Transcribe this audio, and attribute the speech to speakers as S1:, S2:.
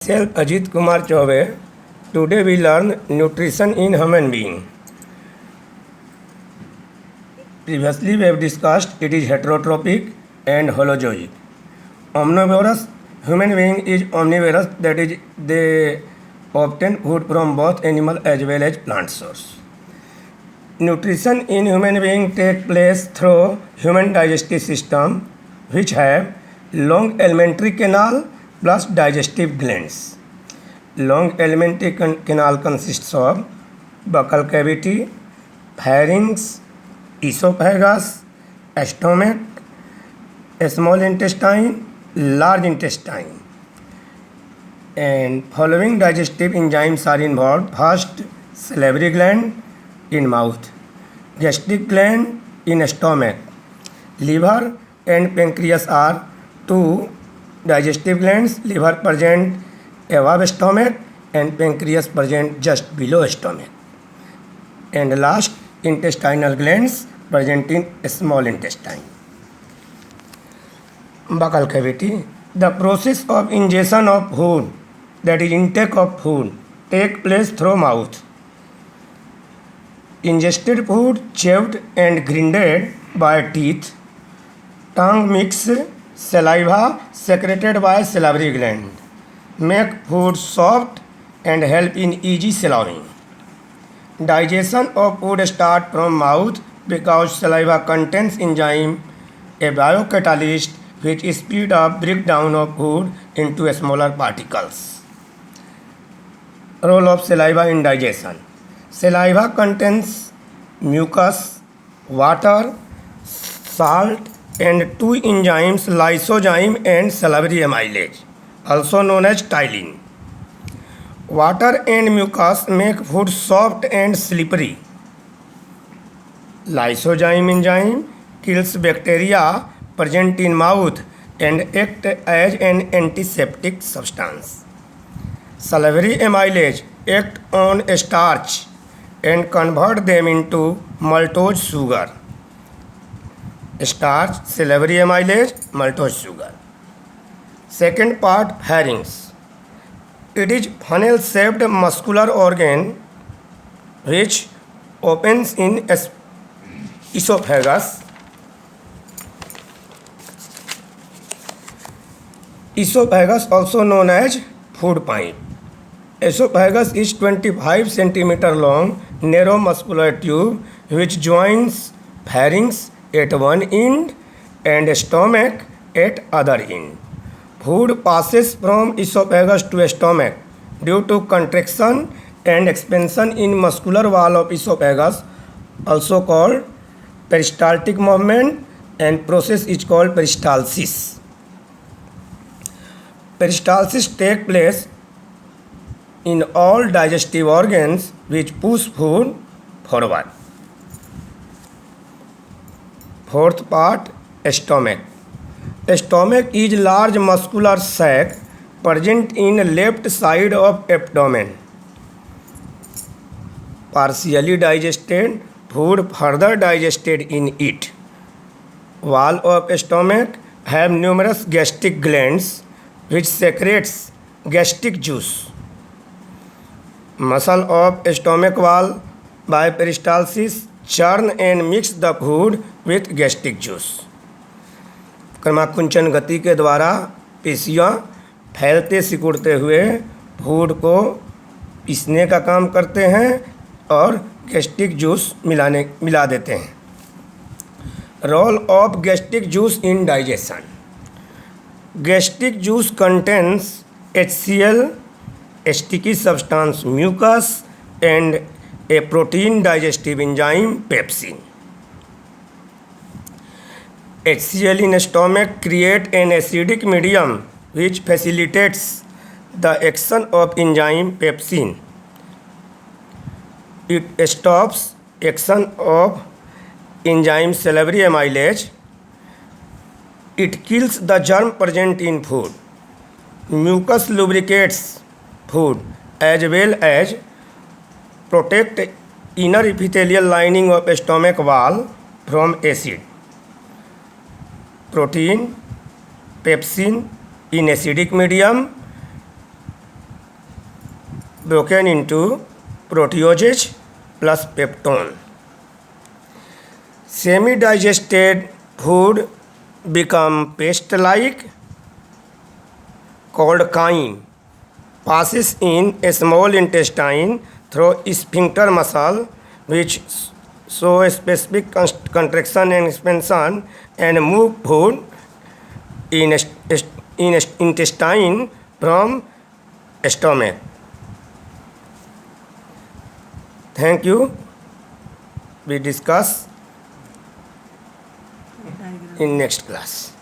S1: Myself Ajit Kumar Chaube. Today we learn nutrition in human being. Previously we have discussed it is heterotrophic and holozoic. Omnivorous human being is omnivorous, that is they obtain food from both animal as well as plant source. Nutrition in human being take place through human digestive system, which have long alimentary canal plus digestive glands. Long alimentary canal consists of buccal cavity, pharynx, esophagus, stomach, small intestine, large intestine. And following digestive enzymes are involved. First, salivary gland in mouth, gastric gland in stomach, liver and pancreas are two digestive glands. Liver present above stomach and pancreas present just below stomach. And last, intestinal glands present in small intestine. Buccal cavity. The process of ingestion of food, that is intake of food, take place through mouth. Ingested food chewed and grinded by teeth. Tongue mix saliva secreted by salivary gland. Make food soft and help in easy swallowing. Digestion of food start from mouth because saliva contains enzyme, a biocatalyst which speed up breakdown of food into smaller particles. Role of saliva in digestion. Saliva contains mucus, water, salt and two enzymes, lysozyme and salivary amylase, also known as ptyalin. Water and mucus make food soft and slippery. Lysozyme enzyme kills bacteria present in mouth and act as an antiseptic substance. Salivary amylase act on starch and convert them into maltose sugar. Starch, salivary amylase, maltose sugar. Second part, pharynx. It is funnel-shaped muscular organ which opens in esophagus. Esophagus, also known as food pipe. Esophagus is 25 cm long, narrow muscular tube which joins pharynx at one end and stomach at other end. Food passes from esophagus to stomach due to contraction and expansion in muscular wall of esophagus, also called peristaltic movement, and process is called peristalsis. Peristalsis takes place in all digestive organs which push food forward. Fourth part, stomach. Stomach is large muscular sac present in left side of abdomen. Partially digested food further digested in it. Wall of stomach have numerous gastric glands which secretes gastric juice. Muscle of stomach wall by peristalsis churn and mix the food with gastric juice. क्रमाकुंचन गति के द्वारा पेशियाँ फैलते सिकुड़ते हुए food को पीसने का काम करते हैं और गैस्ट्रिक जूस मिला देते हैं। Role of gastric juice in digestion. Gastric juice contains HCl, sticky substance mucus and a protein digestive enzyme pepsin. HCl in stomach create an acidic medium which facilitates the action of enzyme pepsin. It stops action of enzyme salivary amylase. It kills the germ present in food. Mucus lubricates food as well as protect inner epithelial lining of stomach wall from acid. Protein, pepsin in acidic medium broken into proteases plus peptone. Semi-digested food become paste-like called chyme, passes in a small intestine through sphincter muscle which show a specific contraction and expansion and move food in intestine from stomach. Thank you. We discuss in next class.